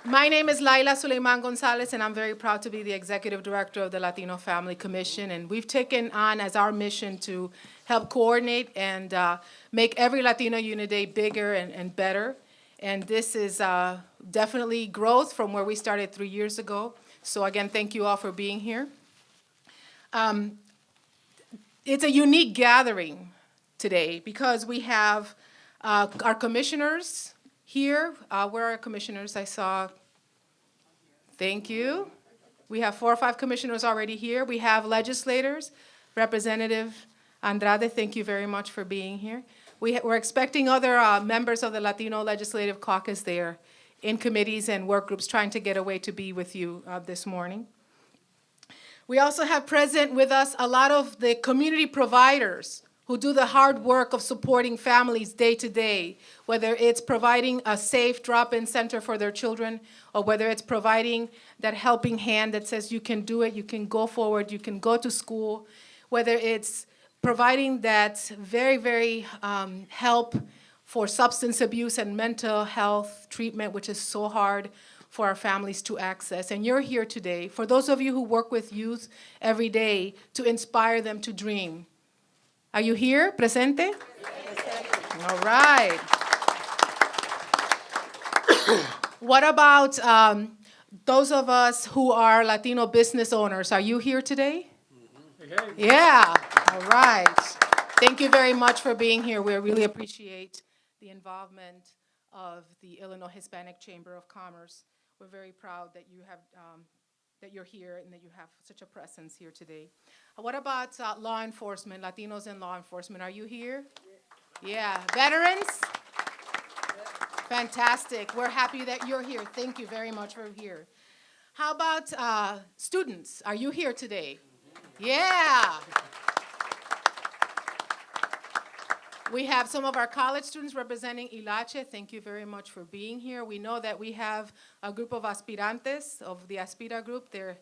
My name is Laila Suleiman Gonzalez, and I'm very proud to be the executive director of the Latino Family Commission. And we've taken on as our mission to help coordinate and make every Latino Unity Day bigger and better. And this is definitely growth from where we started 3 years ago. So again, thank you all for being here. It's a unique gathering today because we have our commissioners here. Where are our commissioners? I saw, thank you. We have 4 or 5 commissioners already here. We have legislators. Representative Andrade, thank you very much for being here. We're expecting other members of the Latino Legislative Caucus there in committees and work groups trying to get away to be with you this morning. We also have present with us a lot of the community providers who do the hard work of supporting families day to day, whether it's providing a safe drop-in center for their children, or whether it's providing that helping hand that says you can do it, you can go forward, you can go to school, whether it's providing that very help for substance abuse and mental health treatment, which is so hard for our families to access. And you're here today, for those of you who work with youth every day, to inspire them to dream. Are you here, presente? All right. What about those of us who are Latino business owners? Are you here today? Yeah, all right. Thank you very much for being here. We really appreciate the involvement of the Illinois Hispanic Chamber of Commerce. We're very proud that you have that you're here and that you have such a presence here today. What about law enforcement, Latinos in law enforcement? Are you here? Yeah. Veterans? Fantastic. We're happy that you're here. Thank you very much for here. How about students? Are you here today? Yeah. We have some of our college students representing Ilache. Thank you very much for being here. We know that we have a group of aspirantes of the Aspira group. They're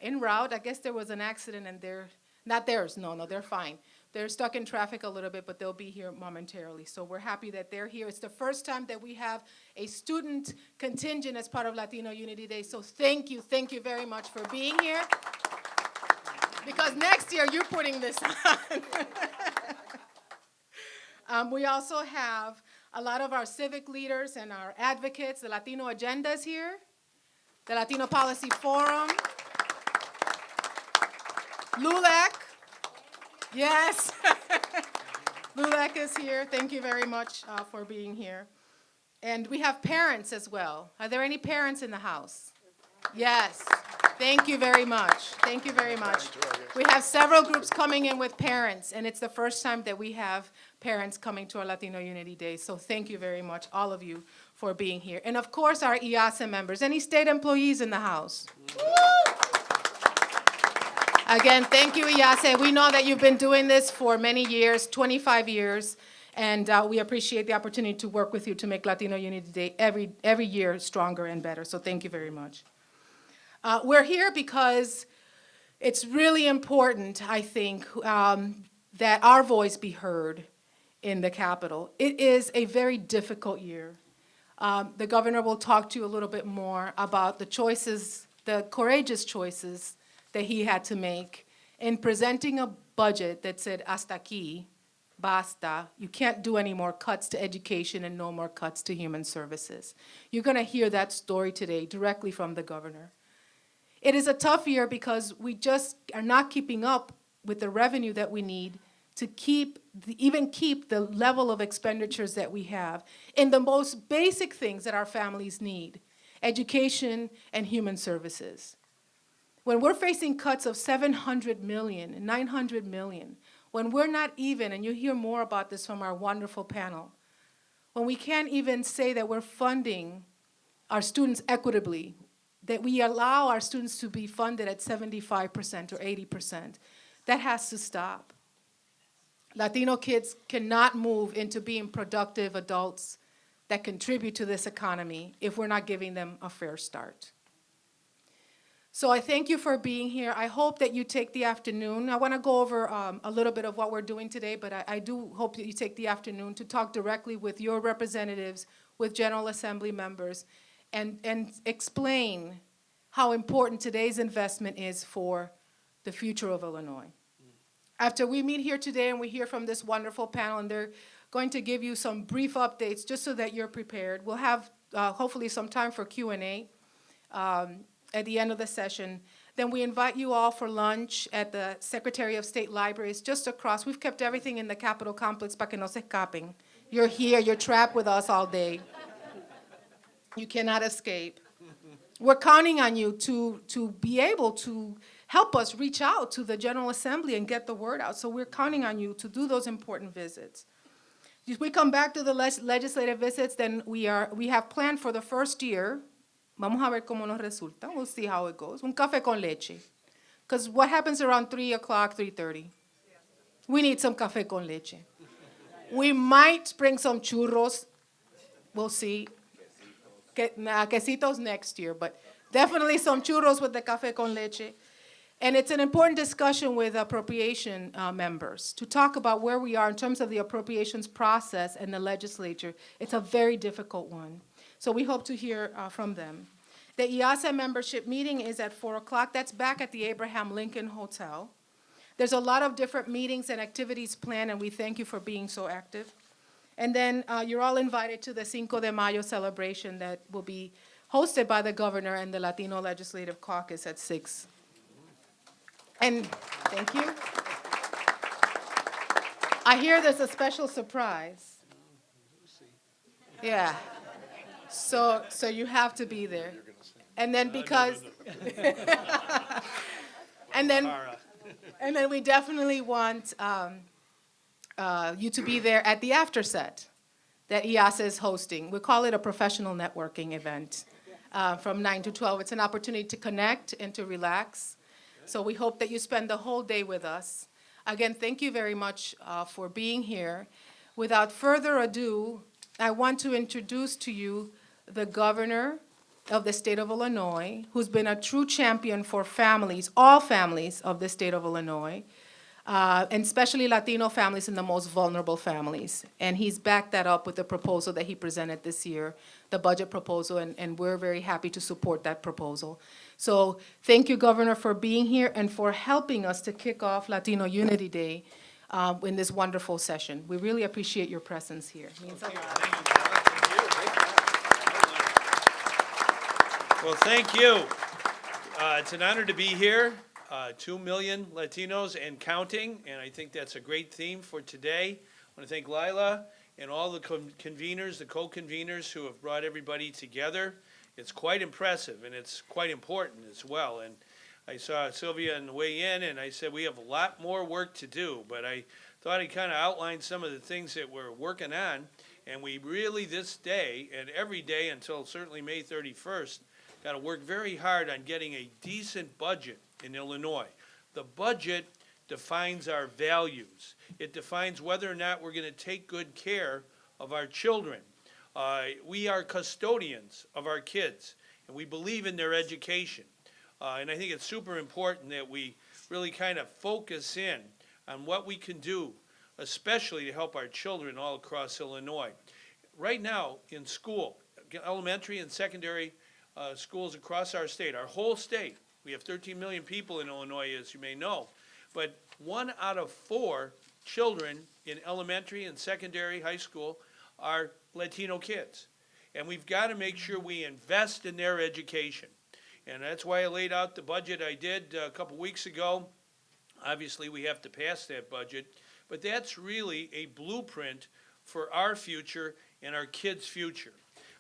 en route. I guess there was an accident and they're, not theirs, no, they're fine. They're stuck in traffic a little bit, but they'll be here momentarily. So we're happy that they're here. It's the first time that we have a student contingent as part of Latino Unity Day. So thank you very much for being here. Because next year you're putting this on. We also have a lot of our civic leaders and our advocates. The Latino Agenda is here, the Latino Policy Forum, LULAC, yes, LULAC is here. Thank you very much for being here. And we have parents as well. Are there any parents in the house? Yes. Thank you very much. Thank you very much. We have several groups coming in with parents, and it's the first time that we have parents coming to our Latino Unity Day. So thank you very much, all of you, for being here. And of course, our IASA members. Any state employees in the house? Again, thank you, IASA. We know that you've been doing this for many years, 25 years, and we appreciate the opportunity to work with you to make Latino Unity Day every year stronger and better. So thank you very much. We're here because it's really important, I think, that our voice be heard in the Capitol. It is a very difficult year. The governor will talk to you a little bit more about the choices, the courageous choices that he had to make in presenting a budget that said, hasta aquí, basta. You can't do any more cuts to education and no more cuts to human services. You're going to hear that story today directly from the governor. It is a tough year because we just are not keeping up with the revenue that we need to even keep the level of expenditures that we have in the most basic things that our families need, education and human services. When we're facing cuts of $700 million and $900 million, when we're not even, and you'll hear more about this from our wonderful panel, when we can't even say that we're funding our students equitably, that we allow our students to be funded at 75% or 80%, that has to stop. Latino kids cannot move into being productive adults that contribute to this economy if we're not giving them a fair start. So I thank you for being here. I hope that you take the afternoon. I want to go over a little bit of what we're doing today, but I do hope that you take the afternoon to talk directly with your representatives, with General Assembly members, and explain how important today's investment is for the future of Illinois. After we meet here today and we hear from this wonderful panel, and they're going to give you some brief updates just so that you're prepared. We'll have hopefully some time for Q&A at the end of the session. Then we invite you all for lunch at the Secretary of State Library. It's just across. We've kept everything in the Capitol complex para que no se escapen. You're here, you're trapped with us all day. You cannot escape. We're counting on you to be able to help us reach out to the General Assembly and get the word out. So we're counting on you to do those important visits. If we come back to the legislative visits, then we have planned for the first year. Vamos a ver cómo nos resulta. We'll see how it goes. Un café con leche. Because what happens around 3 o'clock, 3:30? We need some café con leche. We might bring some churros. We'll see. Quesitos next year, but definitely some churros with the café con leche. And it's an important discussion with appropriation members to talk about where we are in terms of the appropriations process and the legislature. It's a very difficult one. So we hope to hear from them. The IASA membership meeting is at 4 o'clock. That's back at the Abraham Lincoln Hotel. There's a lot of different meetings and activities planned, and we thank you for being so active. And then you're all invited to the Cinco de Mayo celebration that will be hosted by the governor and the Latino Legislative Caucus at 6. And thank you. I hear there's a special surprise. Yeah. So you have to be there. And then because and then we definitely want you to be there at the afterset that IASA is hosting. We call it a professional networking event from 9 to 12. It's an opportunity to connect and to relax. So we hope that you spend the whole day with us. Again, thank you very much for being here. Without further ado, I want to introduce to you the governor of the state of Illinois, who's been a true champion for families, all families of the state of Illinois, and especially Latino families and the most vulnerable families. And he's backed that up with the proposal that he presented this year, the budget proposal, and we're very happy to support that proposal. So thank you, Governor, for being here and for helping us to kick off Latino Unity Day in this wonderful session. We really appreciate your presence here. It means a lot. Well, thank you. It's an honor to be here. 2 million Latinos and counting, and I think that's a great theme for today. I want to thank Lila and all the conveners, the co-conveners who have brought everybody together. It's quite impressive, and it's quite important as well. And I saw Sylvia on the way in, and I said we have a lot more work to do, but I thought I'd kind of outline some of the things that we're working on, and we really this day and every day until certainly May 31st got to work very hard on getting a decent budget in Illinois. The budget defines our values. It defines whether or not we're going to take good care of our children. We are custodians of our kids, and we believe in their education. And I think it's super important that we really kind of focus in on what we can do, especially to help our children all across Illinois. Right now in school, elementary and secondary schools across our state, our whole state, we have 13 million people in Illinois, as you may know, but 1 out of 4 children in elementary and secondary high school are Latino kids. And we've got to make sure we invest in their education. And that's why I laid out the budget I did a couple weeks ago. Obviously, we have to pass that budget, but that's really a blueprint for our future and our kids' future.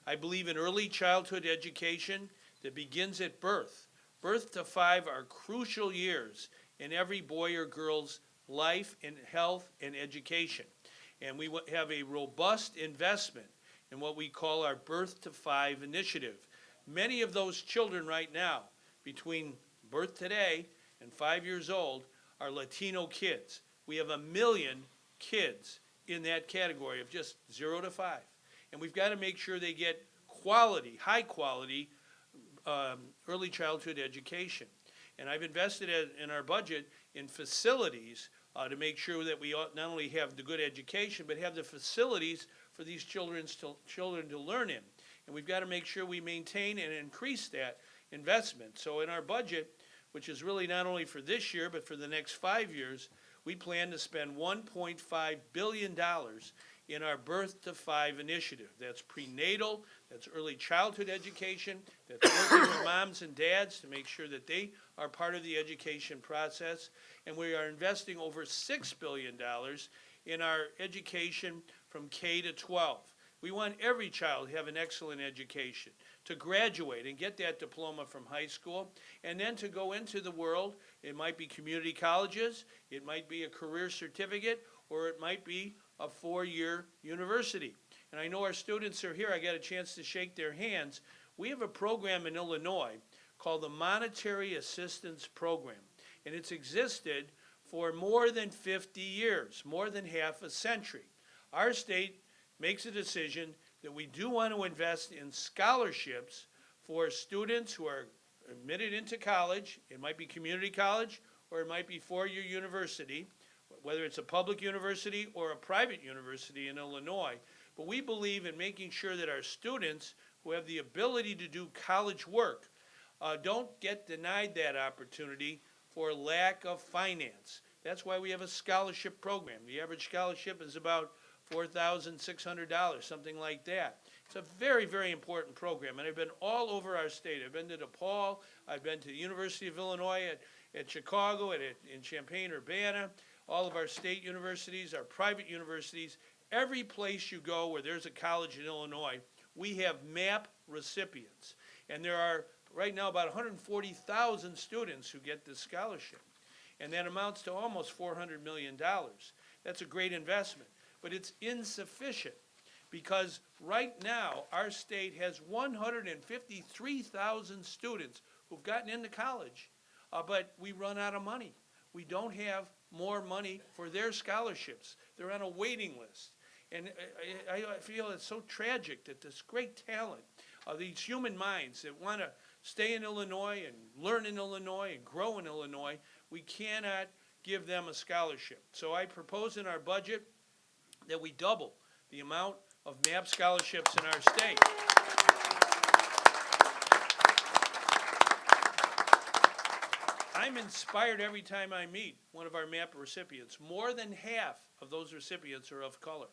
I believe in early childhood education that begins at birth. Birth to 5 are crucial years in every boy or girl's life and health and education. And we have a robust investment in what we call our Birth to 5 initiative. Many of those children right now, between birth today and 5 years old, are Latino kids. We have 1 million kids in that category of just 0 to 5. And we've got to make sure they get quality, high quality, early childhood education. And I've invested in our budget in facilities to make sure that we not only have the good education, but have the facilities for these children to learn in. and we've got to make sure we maintain and increase that investment. So in our budget, which is really not only for this year, but for the next 5 years, we plan to spend $1.5 billion in our Birth to 5 initiative. That's prenatal, that's early childhood education, that's working with moms and dads to make sure that they are part of the education process. And we are investing over $6 billion in our education from K to 12. We want every child to have an excellent education, to graduate and get that diploma from high school, and then to go into the world. It might be community colleges, it might be a career certificate, or it might be a 4-year university. And I know our students are here. I got a chance to shake their hands. We have a program in Illinois called the Monetary Assistance Program, and it's existed for more than 50 years, more than half a century. Our state makes a decision that we do want to invest in scholarships for students who are admitted into college. It might be community college, or it might be 4-year university, whether it's a public university or a private university in Illinois. But we believe in making sure that our students who have the ability to do college work don't get denied that opportunity for lack of finance. That's why we have a scholarship program. The average scholarship is about $4,600, something like that. It's a very, very important program, and I've been all over our state. I've been to DePaul, I've been to the University of Illinois at Chicago, in Champaign-Urbana, all of our state universities, our private universities. Every place you go where there's a college in Illinois, we have MAP recipients. And there are right now about 140,000 students who get this scholarship. And that amounts to almost $400 million. That's a great investment. But it's insufficient because right now our state has 153,000 students who've gotten into college, but we run out of money. We don't have more money for their scholarships. They're on a waiting list. And I feel it's so tragic that this great talent, these human minds that want to stay in Illinois and learn in Illinois and grow in Illinois, we cannot give them a scholarship. So I propose in our budget that we double the amount of MAP scholarships in our state. I'm inspired every time I meet one of our MAP recipients. More than half of those recipients are of color.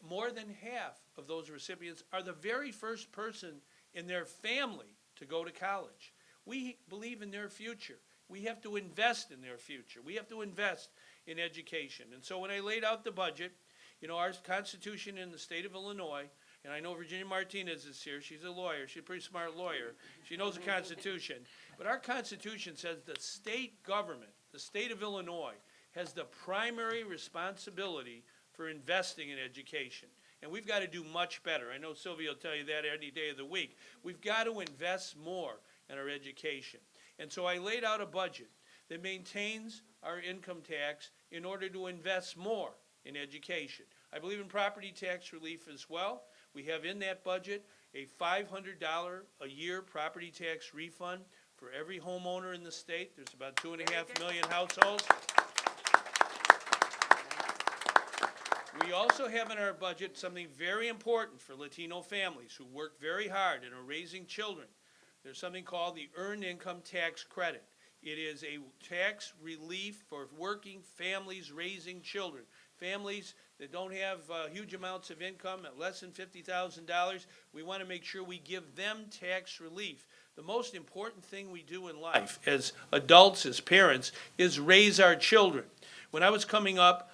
More than half of those recipients are the very first person in their family to go to college. We believe in their future. We have to invest in their future. We have to invest in education. And so when I laid out the budget, you know, our Constitution in the state of Illinois, and I know Virginia Martinez is here. She's a lawyer. She's a pretty smart lawyer. She knows the Constitution. But our Constitution says the state government, the state of Illinois, has the primary responsibility for investing in education. And we've got to do much better. I know Sylvia will tell you that any day of the week. We've got to invest more in our education. And so I laid out a budget that maintains our income tax in order to invest more in education. I believe in property tax relief as well. We have in that budget a $500 a year property tax refund for every homeowner in the state. There's about 2.5 million households. We also have in our budget something very important for Latino families who work very hard and are raising children. There's something called the Earned Income Tax Credit. It is a tax relief for working families raising children. Families that don't have huge amounts of income, at less than $50,000, we want to make sure we give them tax relief. The most important thing we do in life as adults, as parents, is raise our children. When I was coming up,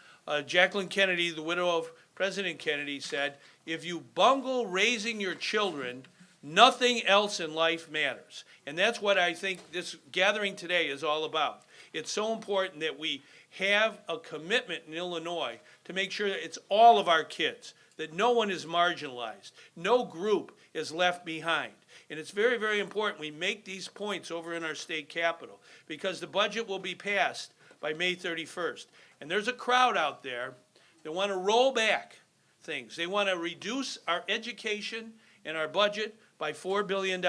Jacqueline Kennedy, the widow of President Kennedy, said, if you bungle raising your children, nothing else in life matters. And that's what I think this gathering today is all about. It's so important that we have a commitment in Illinois to make sure that it's all of our kids, that no one is marginalized, no group is left behind. And it's very, very important we make these points over in our state capitol because the budget will be passed by May 31st. And there's a crowd out there that want to roll back things. They want to reduce our education and our budget by $4 billion.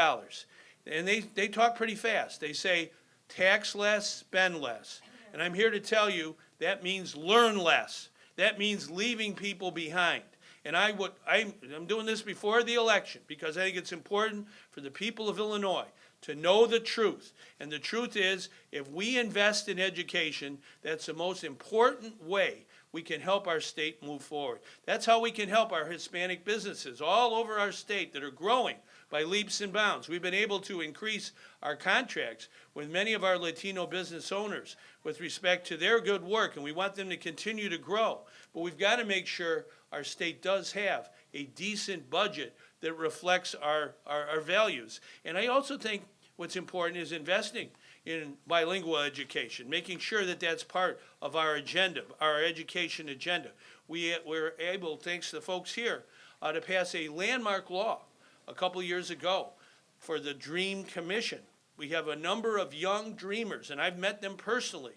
And they talk pretty fast. They say, tax less, spend less. And I'm here to tell you that means learn less. That means leaving people behind. And I'm doing this before the election because I think it's important for the people of Illinois to know the truth. And the truth is, if we invest in education, that's the most important way we can help our state move forward. That's how we can help our Hispanic businesses all over our state that are growing by leaps and bounds. We've been able to increase our contracts with many of our Latino business owners with respect to their good work, and we want them to continue to grow. But we've got to make sure our state does have a decent budget that reflects our values. And I also think what's important is investing in bilingual education, making sure that that's part of our agenda, our education agenda. We're able, thanks to the folks here, to pass a landmark law a couple years ago for the Dream Commission. We have a number of young dreamers, and I've met them personally.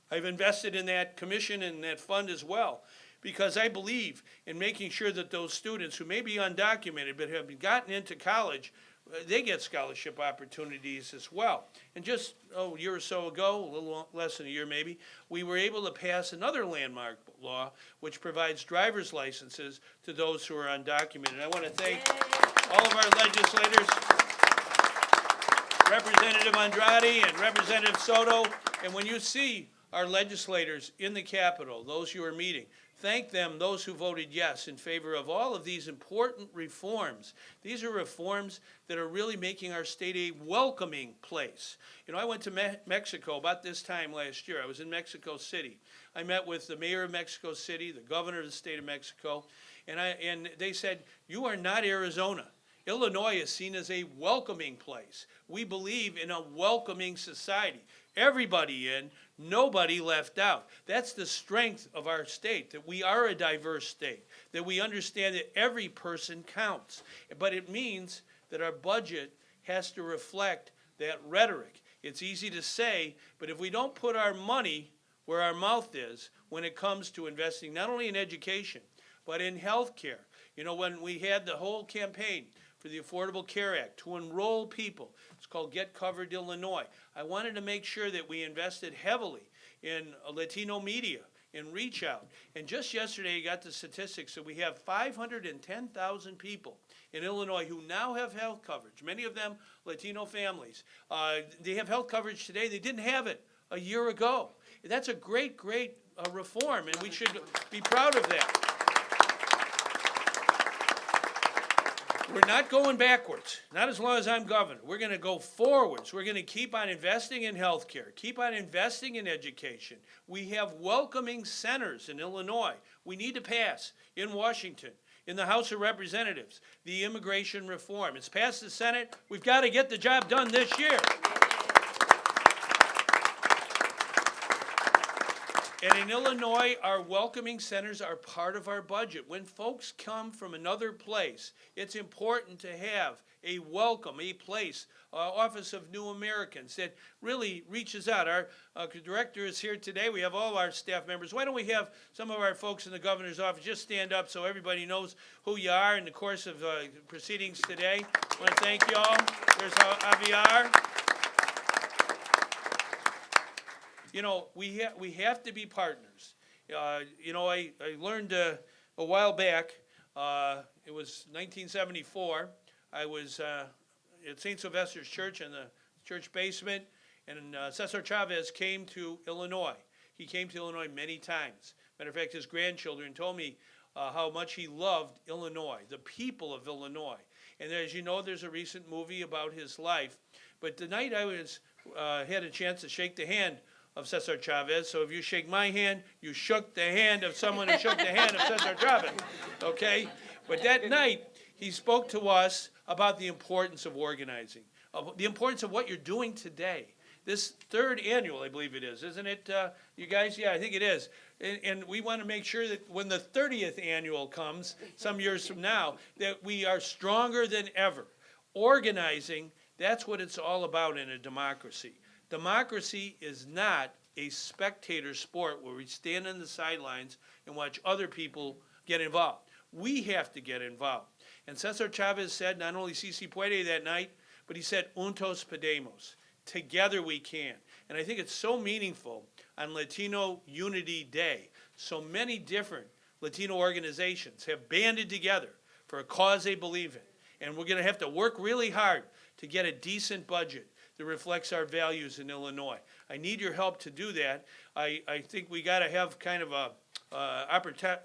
I've invested in that commission and that fund as well, because I believe in making sure that those students who may be undocumented but have gotten into college, they get scholarship opportunities as well. And just a year or so ago, a little less than a year maybe, we were able to pass another landmark law which provides driver's licenses to those who are undocumented. I want to thank all of our legislators, Representative Andrade and Representative Soto. And when you see our legislators in the Capitol, those you are meeting, thank them, those who voted yes in favor of all of these important reforms. These are reforms that are really making our state a welcoming place. You know, I went to Mexico about this time last year. I was in Mexico City. I met with the mayor of Mexico City, the governor of the state of Mexico, and they said, you are not Arizona. Illinois is seen as a welcoming place. We believe in a welcoming society. Everybody in, nobody left out. That's the strength of our state, that we are a diverse state, that we understand that every person counts. But it means that our budget has to reflect that rhetoric. It's easy to say, but if we don't put our money where our mouth is when it comes to investing not only in education, but in health care. You know, when we had the whole campaign for the Affordable Care Act to enroll people, it's called Get Covered Illinois. I wanted to make sure that we invested heavily in Latino media, in Reach Out. And just yesterday, I got the statistics that we have 510,000 people in Illinois who now have health coverage, many of them Latino families. They have health coverage today. They didn't have it a year ago. That's a great, great reform, and we should be proud of that. We're not going backwards, not as long as I'm governor. We're going to go forwards. We're going to keep on investing in health care, keep on investing in education. We have welcoming centers in Illinois. We need to pass in Washington, in the House of Representatives, the immigration reform. It's passed the Senate. We've got to get the job done this year. And in Illinois, our welcoming centers are part of our budget. When folks come from another place, it's important to have a welcome, a place, Office of New Americans that really reaches out. Our director is here today. We have all our staff members. Why don't we have some of our folks in the governor's office just stand up so everybody knows who you are in the course of proceedings today. I want to thank you all. There's Javier. You know, we have to be partners. You know, I learned a while back, it was 1974, I was at St. Sylvester's Church in the church basement, and Cesar Chavez came to Illinois. He came to Illinois many times. Matter of fact, his grandchildren told me how much he loved Illinois, the people of Illinois. And as you know, there's a recent movie about his life. But the night I had a chance to shake the hand of Cesar Chavez. So if you shake my hand, you shook the hand of someone who shook the hand of Cesar Chavez, okay? But that night, he spoke to us about the importance of organizing, of the importance of what you're doing today. This third annual, I believe it is, isn't it, you guys? Yeah, I think it is. And we want to make sure that when the 30th annual comes, some years from now, that we are stronger than ever. Organizing, that's what it's all about in a democracy. Democracy is not a spectator sport where we stand on the sidelines and watch other people get involved. We have to get involved. And Cesar Chavez said, not only si se puede that night, but he said, juntos podemos. Together we can. And I think it's so meaningful on Latino Unity Day. So many different Latino organizations have banded together for a cause they believe in. And we're going to have to work really hard to get a decent budget that reflects our values in Illinois. I need your help to do that. I think we got to have kind of a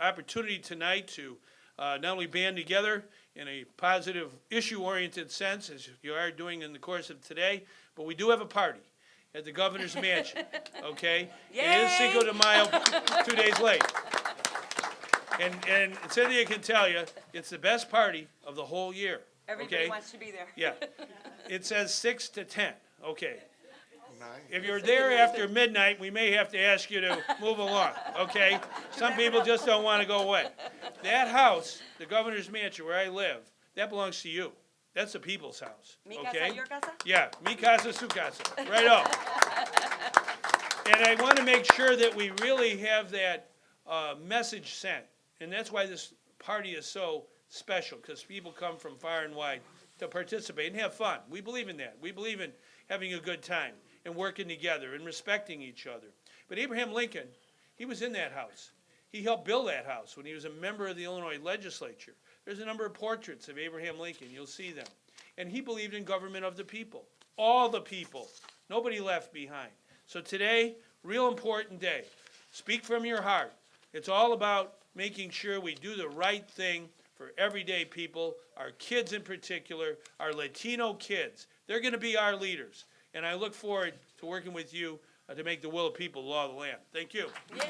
opportunity tonight to not only band together in a positive issue-oriented sense, as you are doing in the course of today, but we do have a party at the governor's mansion, okay? It is Cinco de Mayo, 2 days late. And Cynthia can tell you, it's the best party of the whole year, Everybody okay? wants to be there. Yeah. It says 6 to 10, okay. Nice. If you're there after midnight, we may have to ask you to move along, okay? Some people just don't want to go away. That house, the governor's mansion where I live, that belongs to you. That's the people's house, Mi okay? casa, your casa? Yeah, mi casa, su casa, right on. And I want to make sure that we really have that message sent. And that's why this party is so special, because people come from far and wide to participate and have fun. We believe in that. We believe in having a good time and working together and respecting each other. But Abraham Lincoln, he was in that house. He helped build that house when he was a member of the Illinois legislature. There's a number of portraits of Abraham Lincoln. You'll see them. And he believed in government of the people, all the people, nobody left behind. So today, real important day. Speak from your heart. It's all about making sure we do the right thing for everyday people, our kids in particular, our Latino kids. They're going to be our leaders. And I look forward to working with you to make the will of people law of the land. Thank you. Yay.